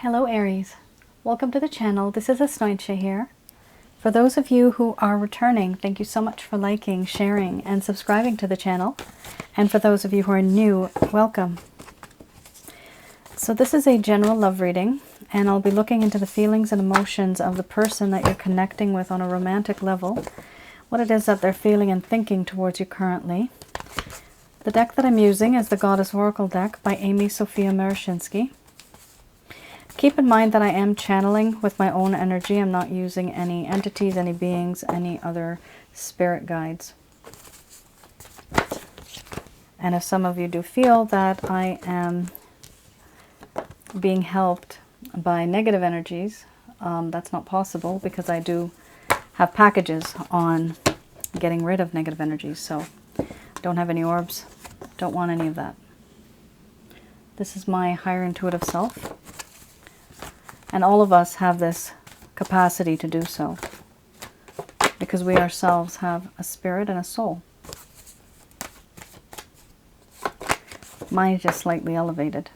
Hello Aries, welcome to the channel. This is Asnointia here. For those of you who are returning, thank you so much for liking, sharing, and subscribing to the channel. And for those of you who are new, welcome. So this is a general love reading, and I'll be looking into the feelings and emotions of the person that you're connecting with on a romantic level, what it is that they're feeling and thinking towards you currently. The deck that I'm using is the Goddess Oracle deck by Amy Sophia Marashinsky. Keep in mind that I am channeling with my own energy. I'm not using any entities, any beings, any other spirit guides. And if some of you do feel that I am being helped by negative energies, that's not possible because I do have packages on getting rid of negative energies. So don't have any orbs, don't want any of that. This is my higher intuitive self. And all of us have this capacity to do so because we ourselves have a spirit and a soul. Mine is just slightly elevated.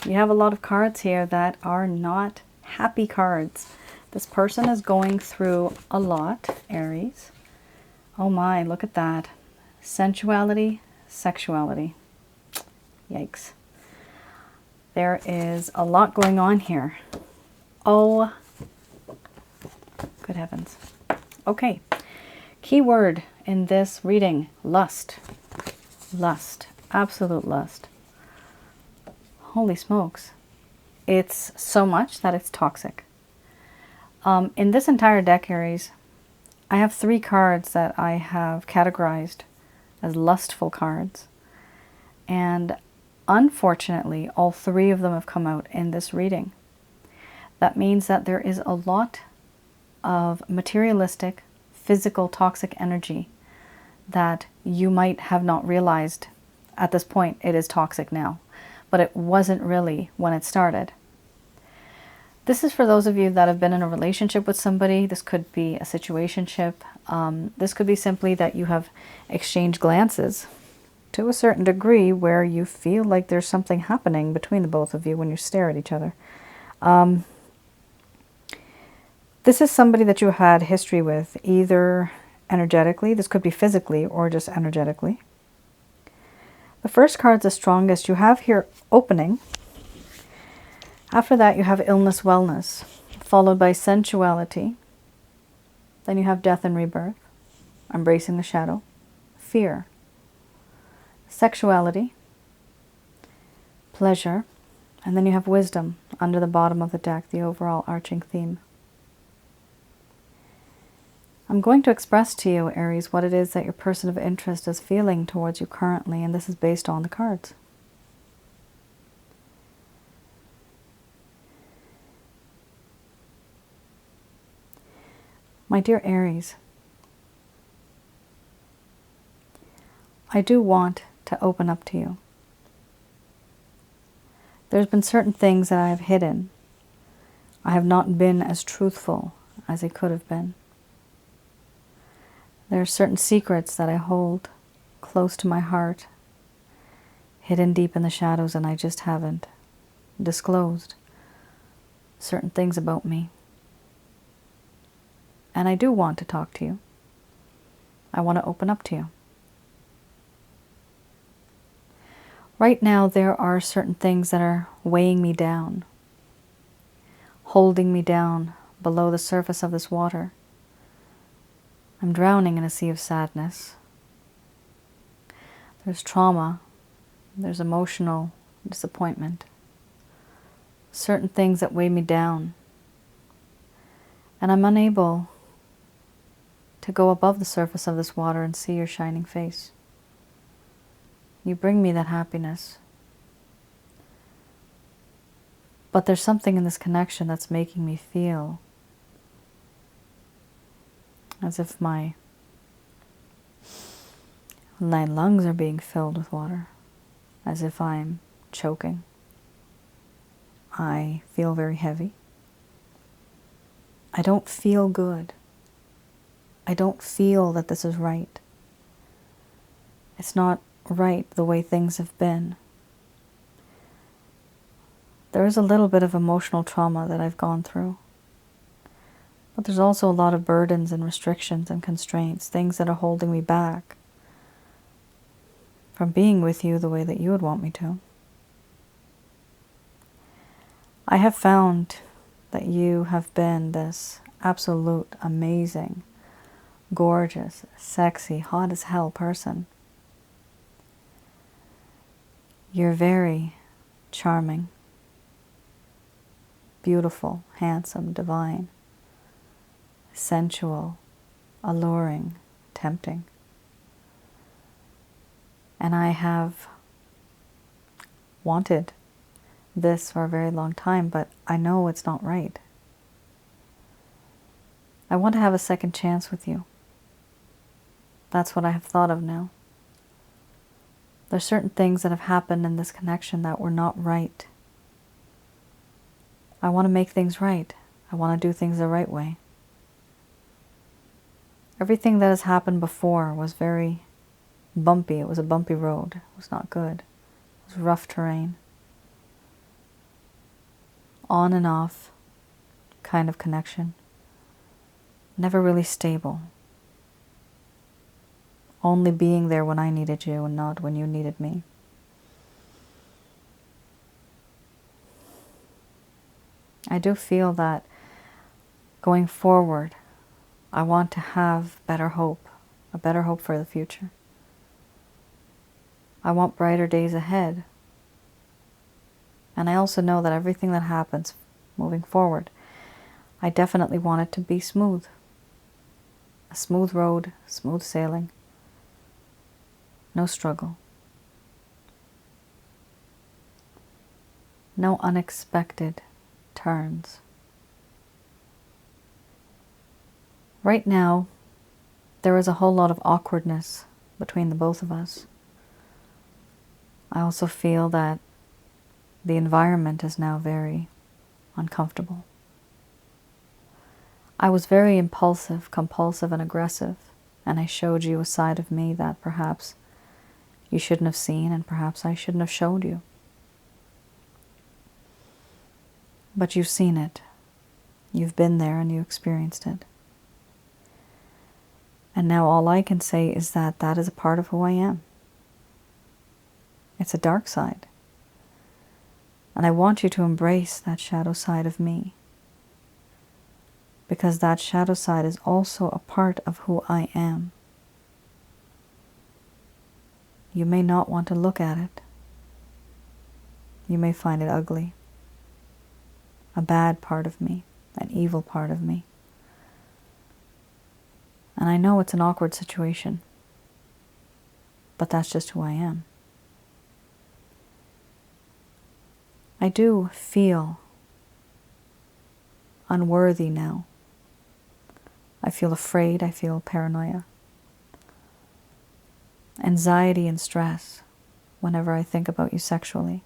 You have a lot of cards here that are not happy cards. This person is going through a lot, Aries. Oh my, look at that. Sensuality, sexuality. Yikes. There is a lot going on here. Oh, good heavens. Okay. Key word in this reading, lust. Lust. Absolute lust. Holy smokes. It's so much that it's toxic. In this entire deck, Aries, I have 3 cards that I have categorized as lustful cards. And unfortunately, all 3 of them have come out in this reading. That means that there is a lot of materialistic, physical, toxic energy that you might have not realized at this point it is toxic now, but it wasn't really when it started. This is for those of you that have been in a relationship with somebody. This could be a situationship. This could be simply that you have exchanged glances to a certain degree where you feel like there's something happening between the both of you when you stare at each other. This is somebody that you had history with, either energetically, this could be physically, or just energetically. The first card's the strongest. You have here opening. After that, you have illness, wellness, followed by sensuality. Then you have death and rebirth, embracing the shadow, fear, sexuality, pleasure, and then you have wisdom under the bottom of the deck, the overall arching theme. I'm going to express to you, Aries, what it is that your person of interest is feeling towards you currently, and this is based on the cards. My dear Aries, I do want to open up to you. There's been certain things that I have hidden. I have not been as truthful as I could have been. There are certain secrets that I hold close to my heart, hidden deep in the shadows, and I just haven't disclosed certain things about me. And I do want to talk to you. I want to open up to you. Right now, there are certain things that are weighing me down, holding me down below the surface of this water. I'm drowning in a sea of sadness. There's trauma. There's emotional disappointment. Certain things that weigh me down. And I'm unable to go above the surface of this water and see your shining face. You bring me that happiness. But there's something in this connection that's making me feel as if my lungs are being filled with water, as if I'm choking. I feel very heavy. I don't feel good. I don't feel that this is right. It's not right the way things have been. There is a little bit of emotional trauma that I've gone through. But there's also a lot of burdens and restrictions and constraints, things that are holding me back from being with you the way that you would want me to. I have found that you have been this absolute, amazing, gorgeous, sexy, hot as hell person. You're very charming, beautiful, handsome, divine, sensual, alluring, tempting. And I have wanted this for a very long time, but I know it's not right. I want to have a second chance with you. That's what I have thought of now. There's certain things that have happened in this connection that were not right. I want to make things right. I want to do things the right way. Everything that has happened before was very bumpy. It was a bumpy road. It was not good. It was rough terrain. On and off kind of connection. Never really stable. Only being there when I needed you and not when you needed me. I do feel that going forward, I want to have better hope, a better hope for the future. I want brighter days ahead. And I also know that everything that happens moving forward, I definitely want it to be smooth. A smooth road, smooth sailing. No struggle. No unexpected turns. Right now, there is a whole lot of awkwardness between the both of us. I also feel that the environment is now very uncomfortable. I was very impulsive, compulsive, and aggressive, and I showed you a side of me that perhaps you shouldn't have seen, and perhaps I shouldn't have showed you. But you've seen it. You've been there and you experienced it. And now all I can say is that that is a part of who I am. It's a dark side. And I want you to embrace that shadow side of me. Because that shadow side is also a part of who I am. You may not want to look at it. You may find it ugly. A bad part of me, an evil part of me. And I know it's an awkward situation, but that's just who I am. I do feel unworthy now. I feel afraid, I feel paranoia. Anxiety and stress whenever I think about you sexually.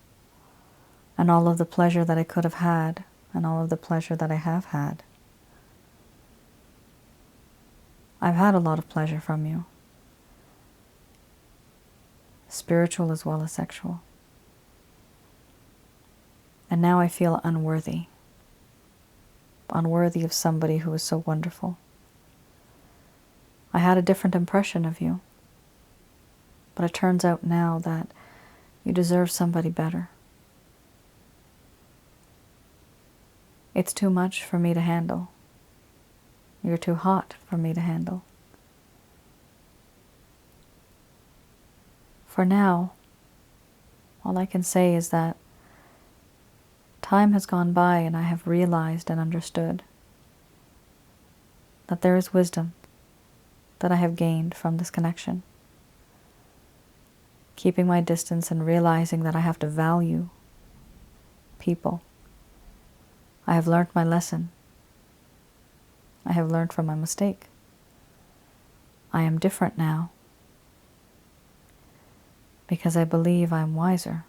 And all of the pleasure that I could have had, and all of the pleasure that I have had. I've had a lot of pleasure from you. Spiritual as well as sexual. And now I feel unworthy. Unworthy of somebody who is so wonderful. I had a different impression of you. But it turns out now that you deserve somebody better. It's too much for me to handle. You're too hot for me to handle. For now, all I can say is that time has gone by and I have realized and understood that there is wisdom that I have gained from this connection. Keeping my distance and realizing that I have to value people. I have learned my lesson. I have learned from my mistake. I am different now because I believe I am wiser.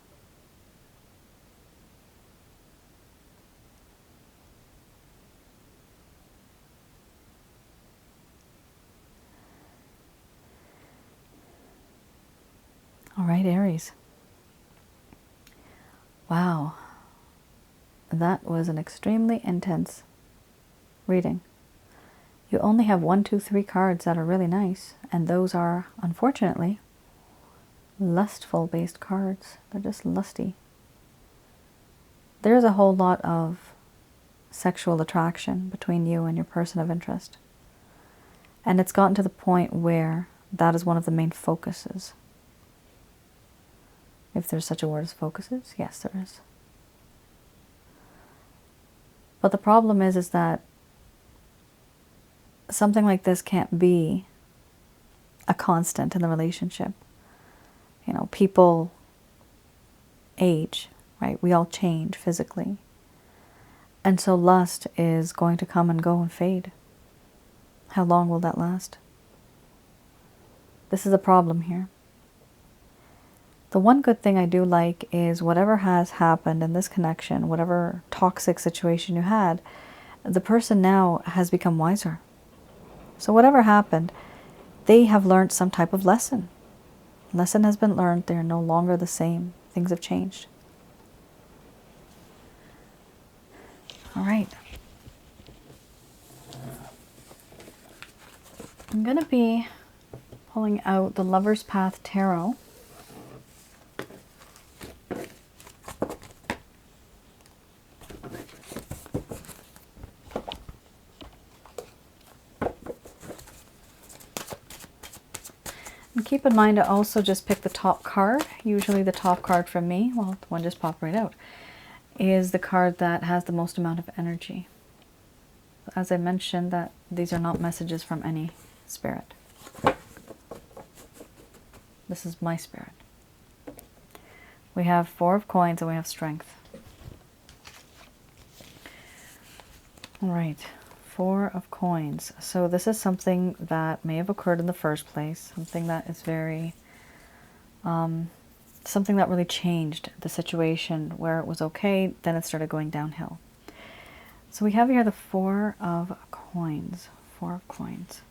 All right, Aries. Wow. That was an extremely intense reading. You only have 1, 2, 3 cards that are really nice, and those are, unfortunately, lustful based cards. They're just lusty. There's a whole lot of sexual attraction between you and your person of interest. And it's gotten to the point where that is one of the main focuses. If there's such a word as focuses, yes, there is. But the problem is that something like this can't be a constant in the relationship. You know, people age, right? We all change physically. And so lust is going to come and go and fade. How long will that last? This is a problem here. The one good thing I do like is whatever has happened in this connection, whatever toxic situation you had, the person now has become wiser. So whatever happened, they have learned some type of lesson. Lesson has been learned. They are no longer the same. Things have changed. All right. I'm going to be pulling out the Lover's Path Tarot. And keep in mind to also just pick the top card. Usually the top card from me, well, the one just popped right out, is the card that has the most amount of energy. As I mentioned, that these are not messages from any spirit. This is my spirit. We have 4 of coins and we have strength. All right, 4 of coins. So this is something that may have occurred in the first place, something that is very, something that really changed the situation where it was okay, then it started going downhill. So we have here the 4 of coins. 4 of coins.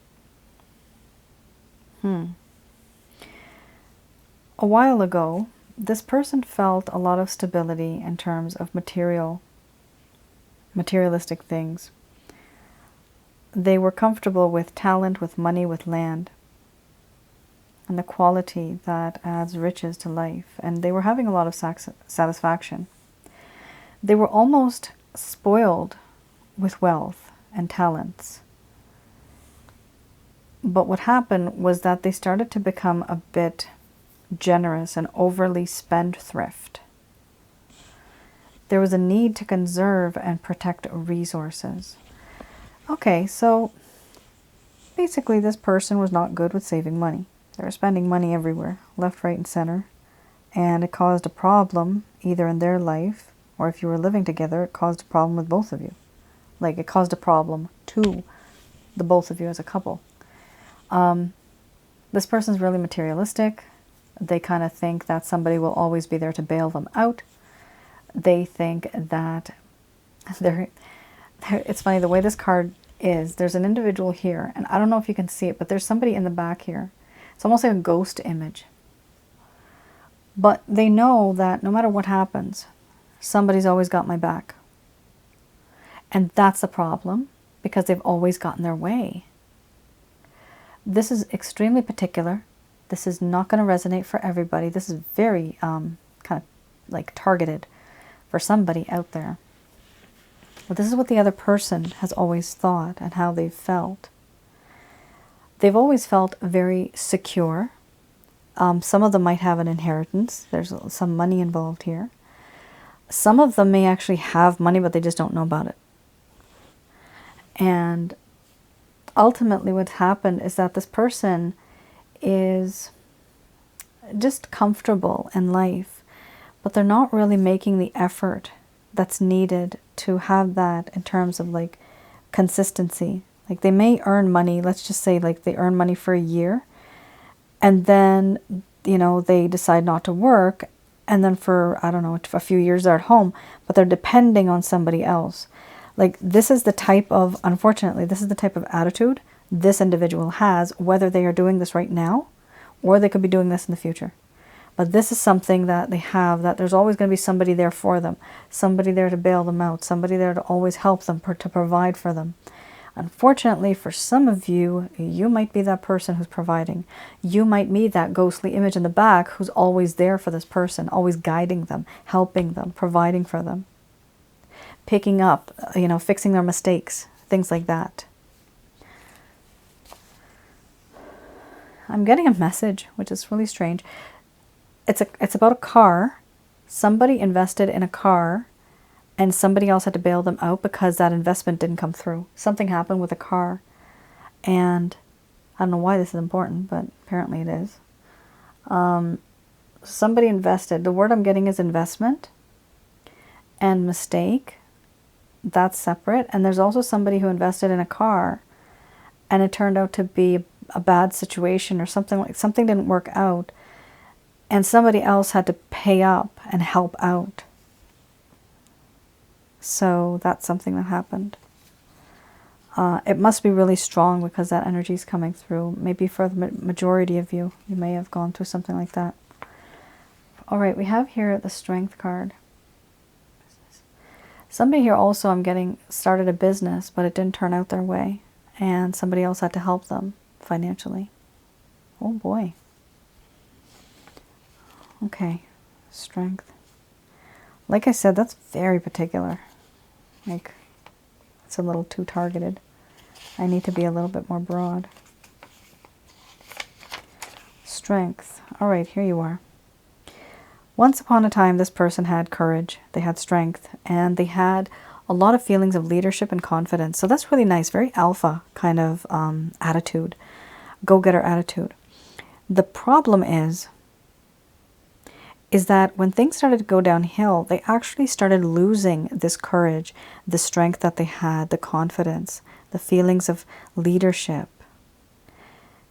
A while ago, this person felt a lot of stability in terms of materialistic things. They were comfortable with talent, with money, with land, and the quality that adds riches to life. And they were having a lot of satisfaction. They were almost spoiled with wealth and talents. But what happened was that they started to become a bit generous and overly spendthrift. There was a need to conserve and protect resources. Okay, so basically this person was not good with saving money. They were spending money everywhere, left, right, and center. And it caused a problem either in their life, or if you were living together, it caused a problem with both of you. Like, it caused a problem to the both of you as a couple. This person's really materialistic. They kind of think that somebody will always be there to bail them out. They think that it's funny, the way this card is, there's an individual here, and I don't know if you can see it, but there's somebody in the back here. It's almost like a ghost image. But they know that no matter what happens, somebody's always got my back. And that's the problem, because they've always gotten their way. This is extremely particular. This is not going to resonate for everybody. This is very kind of like targeted for somebody out there. But this is what the other person has always thought and how they've felt. They've always felt very secure. Some of them might have an inheritance. There's some money involved here. Some of them may actually have money, but they just don't know about it. And ultimately what's happened is that this person is just comfortable in life, but they're not really making the effort that's needed to have that in terms of like consistency. Like, they may earn money, let's just say like they earn money for a year, and then, you know, they decide not to work, and then for, I don't know, a few years they're at home, but they're depending on somebody else. Like, this is the type of, unfortunately, this is the type of attitude this individual has, whether they are doing this right now, or they could be doing this in the future. But this is something that they have, that there's always going to be somebody there for them, somebody there to bail them out, somebody there to always help them, to provide for them. Unfortunately, for some of you, you might be that person who's providing. You might be that ghostly image in the back who's always there for this person, always guiding them, helping them, providing for them, picking up, fixing their mistakes, things like that. I'm getting a message, which is really strange. It's about a car. Somebody invested in a car and somebody else had to bail them out because that investment didn't come through. Something happened with a car, and I don't know why this is important, but apparently it is. Somebody invested. The word I'm getting is investment and mistake. That's separate. And there's also somebody who invested in a car and it turned out to be a bad situation, or something didn't work out, and somebody else had to pay up and help out. So that's something that happened. It must be really strong because that energy is coming through. Maybe for the majority of you, you may have gone through something like that. All right, we have here the Strength card. Somebody here also, I'm getting, started a business, but it didn't turn out their way, and somebody else had to help them financially. Oh boy. Okay, Strength. Like I said, that's very particular. Like, it's a little too targeted. I need to be a little bit more broad. Strength. All right, here you are. Once upon a time, this person had courage, they had strength, and they had a lot of feelings of leadership and confidence. So that's really nice, very alpha kind of attitude, go-getter attitude. The problem is that when things started to go downhill, they actually started losing this courage, the strength that they had, the confidence, the feelings of leadership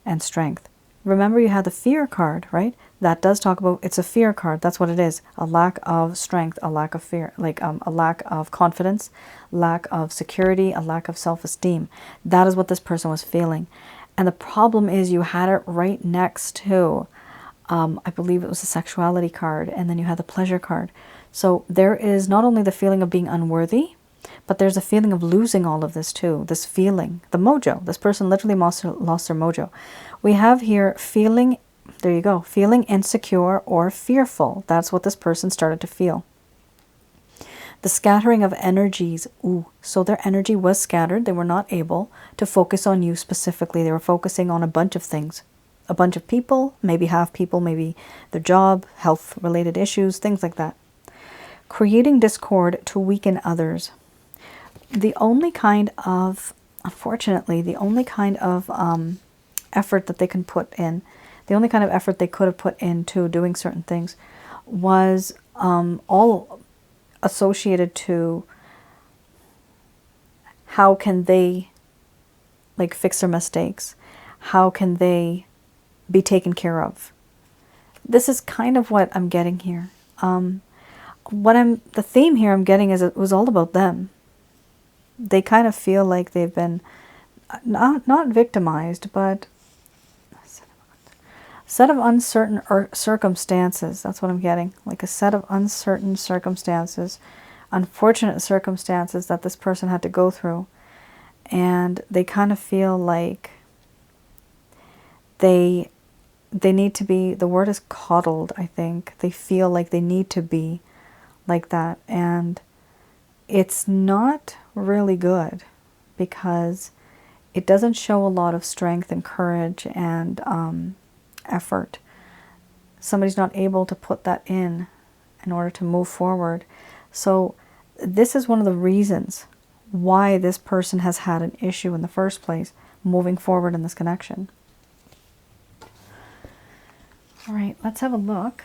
and strength. Remember, you had the Fear card, right? That does talk about, it's a fear card. That's what it is. A lack of strength, a lack of fear, like a lack of confidence, lack of security, a lack of self-esteem. That is what this person was feeling. And the problem is you had it right next to, I believe it was the Sexuality card, and then you had the Pleasure card. So there is not only the feeling of being unworthy, but there's a feeling of losing all of this too. This feeling, the mojo. This person literally lost their mojo. We have here feeling, there you go, feeling insecure or fearful. That's what this person started to feel. The scattering of energies. Ooh, so their energy was scattered. They were not able to focus on you specifically. They were focusing on a bunch of things. A bunch of people, maybe half people, maybe their job, health-related issues, things like that. Creating discord to weaken others. The only kind of, unfortunately, the only kind of effort that they can put in, the only kind of effort they could have put into doing certain things was all associated to how can they like fix their mistakes? How can they be taken care of? This is kind of what I'm getting here. The theme here I'm getting is it was all about them. They kind of feel like they've been not victimized, but set of uncertain circumstances. That's what I'm getting. Like a set of uncertain circumstances, unfortunate circumstances that this person had to go through. And they kind of feel like they need to be, the word is coddled, I think. They feel like they need to be like that. And it's not really good because it doesn't show a lot of strength and courage and effort. Somebody's not able to put that in order to move forward. So this is one of the reasons why this person has had an issue in the first place moving forward in this connection. All right, let's have a look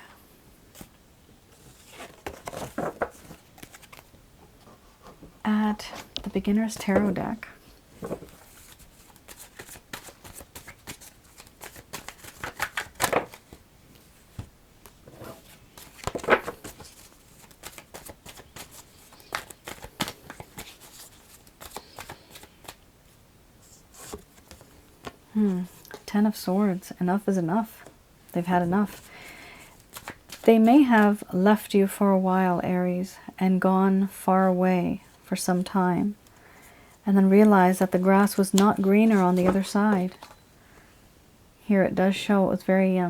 at the Beginner's Tarot deck. Ten of Swords. Enough is enough. They've had enough. They may have left you for a while, Aries, and gone far away for some time, and then realized that the grass was not greener on the other side. Here it does show it was very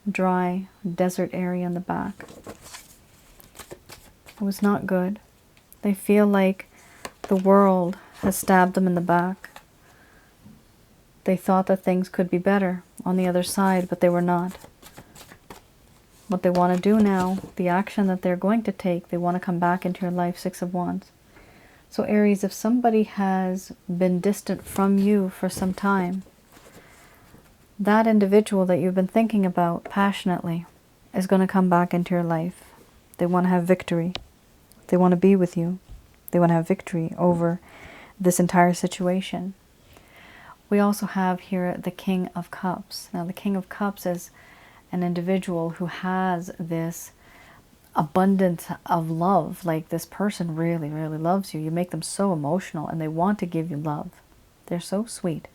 dry, desert area in the back. It was not good. They feel like the world has stabbed them in the back. They thought that things could be better on the other side, but they were not. What they want to do now, the action that they're going to take, they want to come back into your life, Six of Wands. So Aries, if somebody has been distant from you for some time, that individual that you've been thinking about passionately is going to come back into your life. They want to have victory. They want to be with you. They want to have victory over this entire situation. We also have here the King of Cups. Now the King of Cups is an individual who has this abundance of love. Like this person really, really loves you. You make them so emotional and they want to give you love. They're so sweet.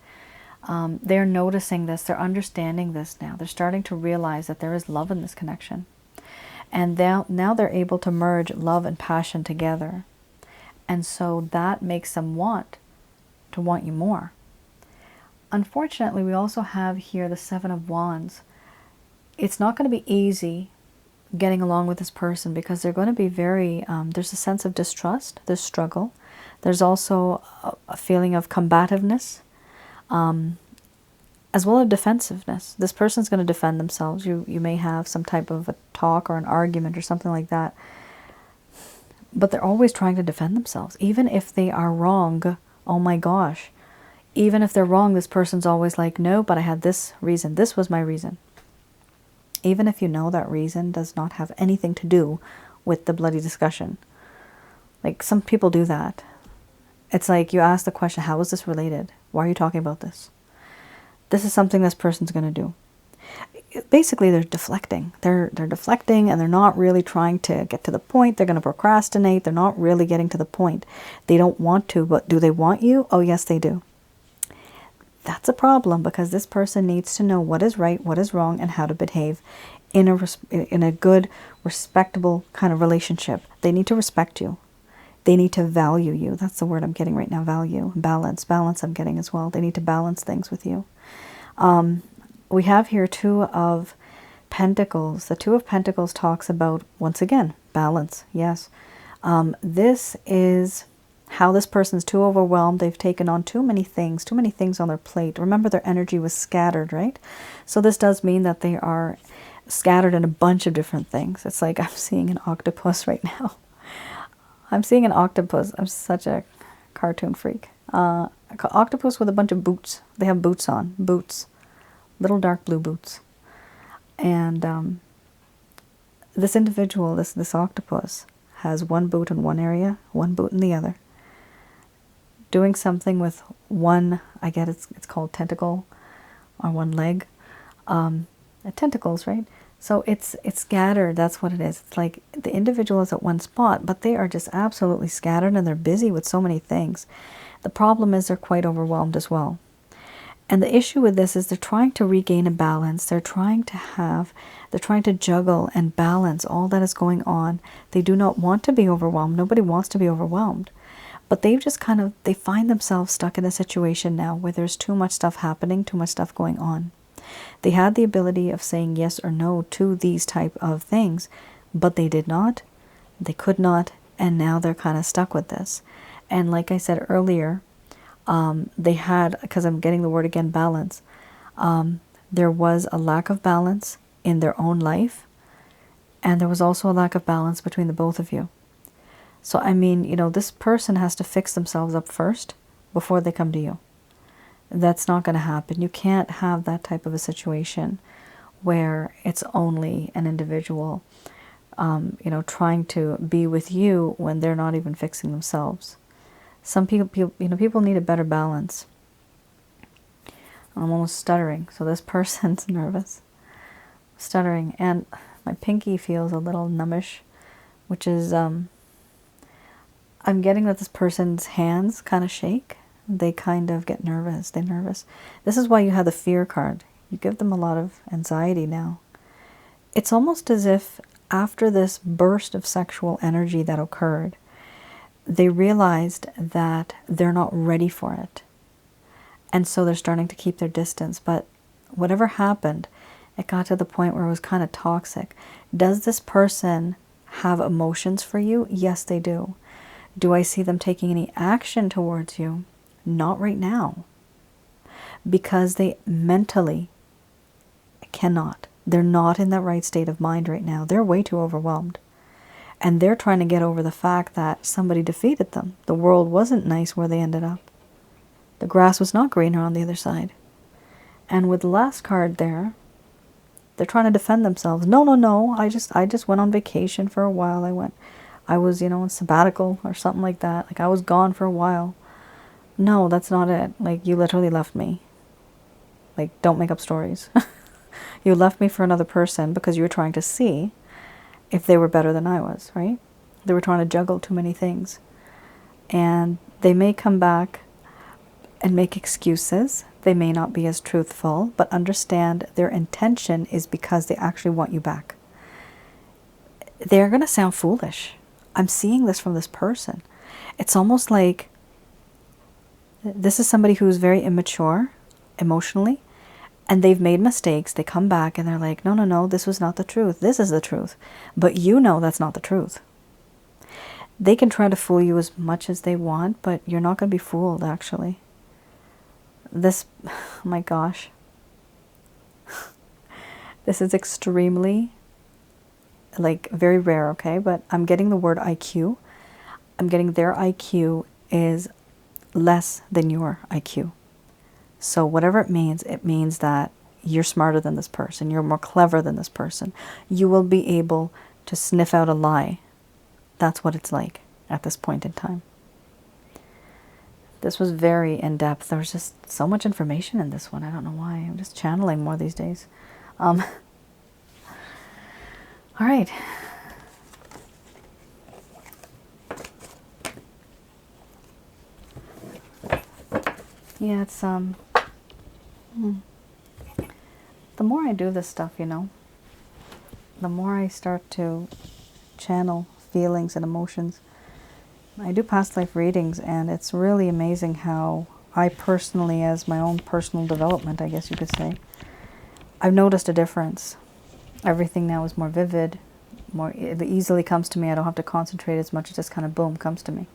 They're noticing this. They're understanding this now. They're starting to realize that there is love in this connection. And now they're able to merge love and passion together. And so that makes them want you more. Unfortunately, we also have here the Seven of Wands. It's not going to be easy getting along with this person because they're going to be very, there's a sense of distrust, there's struggle. There's also a feeling of combativeness, as well as defensiveness. This person's going to defend themselves. You may have some type of a talk or an argument or something like that. But they're always trying to defend themselves. Even if they are wrong, oh my gosh. Even if they're wrong, this person's always like, no, but I had this reason. This was my reason. Even if you know that reason does not have anything to do with the bloody discussion. Like some people do that. It's like you ask the question, how is this related? Why are you talking about this? This is something this person's going to do. Basically, they're deflecting. They're deflecting and they're not really trying to get to the point. They're going to procrastinate. They're not really getting to the point. They don't want to, but do they want you? Oh, yes, they do. That's a problem because this person needs to know what is right, what is wrong, and how to behave in a good, respectable kind of relationship. They need to respect you. They need to value you. That's the word I'm getting right now, value. Balance. Balance I'm getting as well. They need to balance things with you. We have here Two of Pentacles. The Two of Pentacles talks about, once again, balance. Yes. This is how this person's too overwhelmed. They've taken on too many things on their plate. Remember, their energy was scattered, right? So this does mean that they are scattered in a bunch of different things. It's like I'm seeing an octopus right now. I'm seeing an octopus. I'm such a cartoon freak. Octopus with a bunch of boots. They have boots on. Boots. Little dark blue boots. And this individual, this octopus, has one boot in one area, one boot in the other. Doing something with one, I get it's called tentacle, or one leg. Tentacles, right? So it's scattered. That's what it is. It's like the individual is at one spot, but they are just absolutely scattered and they're busy with so many things. The problem is they're quite overwhelmed as well. And the issue with this is they're trying to regain a balance. They're trying to juggle and balance all that is going on. They do not want to be overwhelmed. Nobody wants to be overwhelmed. But they've just they find themselves stuck in a situation now where there's too much stuff happening, too much stuff going on. They had the ability of saying yes or no to these type of things, but they did not. They could not, and now they're kind of stuck with this. And like I said earlier, they had, because I'm getting the word again, balance. There was a lack of balance in their own life, and there was also a lack of balance between the both of you. So, I mean, this person has to fix themselves up first before they come to you. That's not going to happen. You can't have that type of a situation where it's only an individual, trying to be with you when they're not even fixing themselves. Some people need a better balance. I'm almost stuttering, so this person's nervous. Stuttering, and my pinky feels a little numbish, which is, I'm getting that this person's hands kind of shake. They kind of get nervous. They're nervous. This is why you have the fear card. You give them a lot of anxiety now. It's almost as if after this burst of sexual energy that occurred, they realized that they're not ready for it. And so they're starting to keep their distance. But whatever happened, it got to the point where it was kind of toxic. Does this person have emotions for you? Yes, they do. Do I see them taking any action towards you? Not right now. Because they mentally cannot. They're not in that right state of mind right now. They're way too overwhelmed. And they're trying to get over the fact that somebody defeated them. The world wasn't nice where they ended up. The grass was not greener on the other side. And with the last card there, they're trying to defend themselves. No, no, no. I just went on vacation for a while. I was, on sabbatical or something like that. Like I was gone for a while. No, that's not it. Like you literally left me. Like don't make up stories. You left me for another person because you were trying to see if they were better than I was, right? They were trying to juggle too many things. And they may come back and make excuses. They may not be as truthful, but understand their intention is because they actually want you back. They're going to sound foolish. I'm seeing this from this person. It's almost like this is somebody who's very immature emotionally, and they've made mistakes. They come back and they're like, no, no, no, this was not the truth. This is the truth. But you know that's not the truth. They can try to fool you as much as they want, but you're not going to be fooled, actually. This, oh my gosh. This is extremely, like, very rare, okay? But I'm getting the word IQ. I'm getting their IQ is less than your IQ. So whatever it means that you're smarter than this person. You're more clever than this person. You will be able to sniff out a lie. That's what it's like at this point in time. This was very in-depth. There was just so much information in this one. I don't know why. I'm just channeling more these days. All right. Yeah, it's, the more I do this stuff, the more I start to channel feelings and emotions. I do past life readings, and it's really amazing how I personally, as my own personal development, I guess you could say, I've noticed a difference. Everything now is more vivid, it easily comes to me. I don't have to concentrate as much. It just kind of boom, comes to me.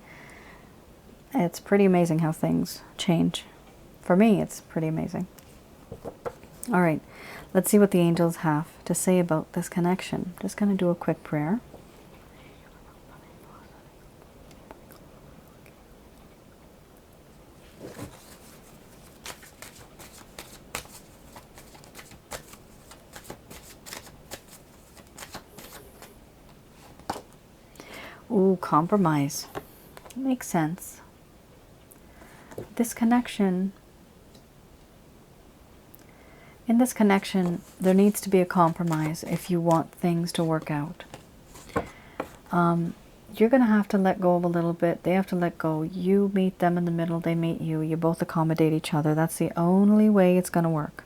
It's pretty amazing how things change. For me, it's pretty amazing. All right, let's see what the angels have to say about this connection. Just going to do a quick prayer. Ooh, compromise. Makes sense. In this connection, there needs to be a compromise if you want things to work out. You're going to have to let go of a little bit. They have to let go. You meet them in the middle. They meet you. You both accommodate each other. That's the only way it's going to work.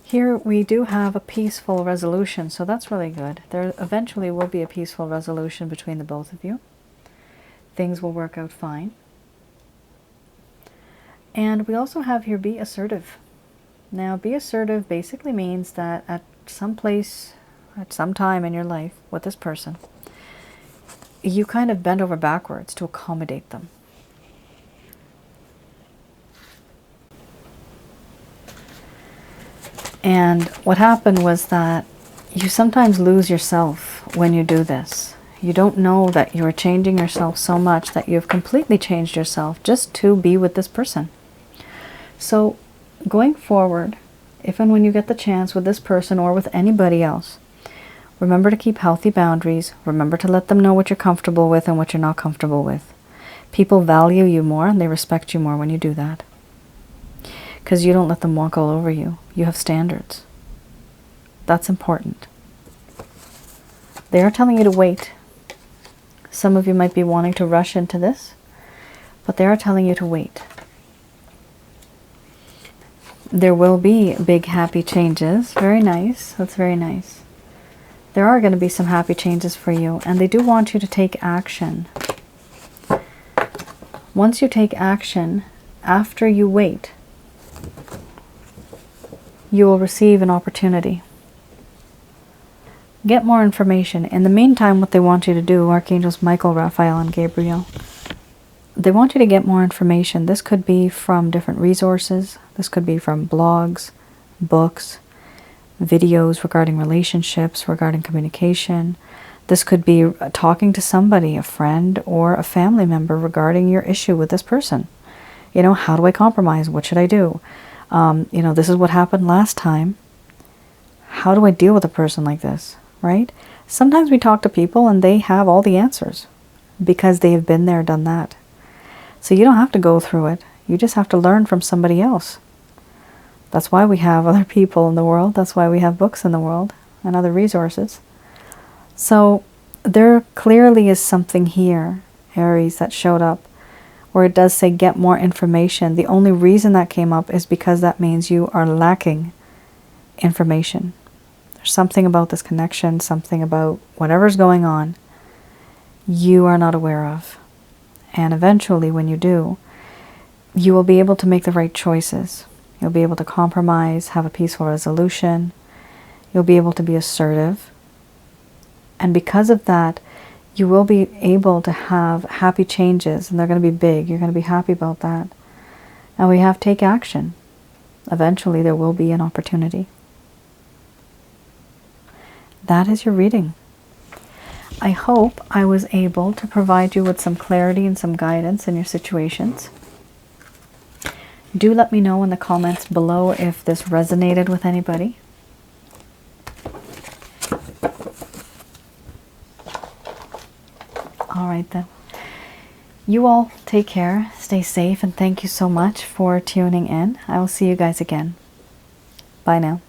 Here we do have a peaceful resolution, so that's really good. There eventually will be a peaceful resolution between the both of you. Things will work out fine. And we also have here, be assertive. Now, be assertive basically means that at some place, at some time in your life with this person, you kind of bend over backwards to accommodate them. And what happened was that you sometimes lose yourself when you do this. You don't know that you're changing yourself so much that you've completely changed yourself just to be with this person. So going forward, if and when you get the chance with this person or with anybody else, remember to keep healthy boundaries. Remember to let them know what you're comfortable with and what you're not comfortable with. People value you more and they respect you more when you do that. Because you don't let them walk all over you. You have standards. That's important. They are telling you to wait. Some of you might be wanting to rush into this, but they are telling you to wait. There will be big happy changes. Very nice. That's very nice. There are going to be some happy changes for you, and they do want you to take action. Once you take action, after you wait, you will receive an opportunity. Get more information. In the meantime, what they want you to do, Archangels Michael, Raphael, and Gabriel, they want you to get more information. This could be from different resources. This could be from blogs, books, videos regarding relationships, regarding communication. This could be talking to somebody, a friend or a family member, regarding your issue with this person. You know, how do I compromise? What should I do? You know, this is what happened last time. How do I deal with a person like this, right? Sometimes we talk to people and they have all the answers because they have been there, done that. So you don't have to go through it. You just have to learn from somebody else. That's why we have other people in the world. That's why we have books in the world and other resources. So there clearly is something here, Aries, that showed up where it does say get more information. The only reason that came up is because that means you are lacking information. There's something about this connection, something about whatever's going on, you are not aware of. And eventually, when you do, you will be able to make the right choices. You'll be able to compromise, have a peaceful resolution. You'll be able to be assertive. And because of that, you will be able to have happy changes, and they're going to be big. You're going to be happy about that. And we have to take action. Eventually, there will be an opportunity. That is your reading. I hope I was able to provide you with some clarity and some guidance in your situations. Do let me know in the comments below if this resonated with anybody. All right then. You all take care, stay safe, and thank you so much for tuning in. I will see you guys again. Bye now.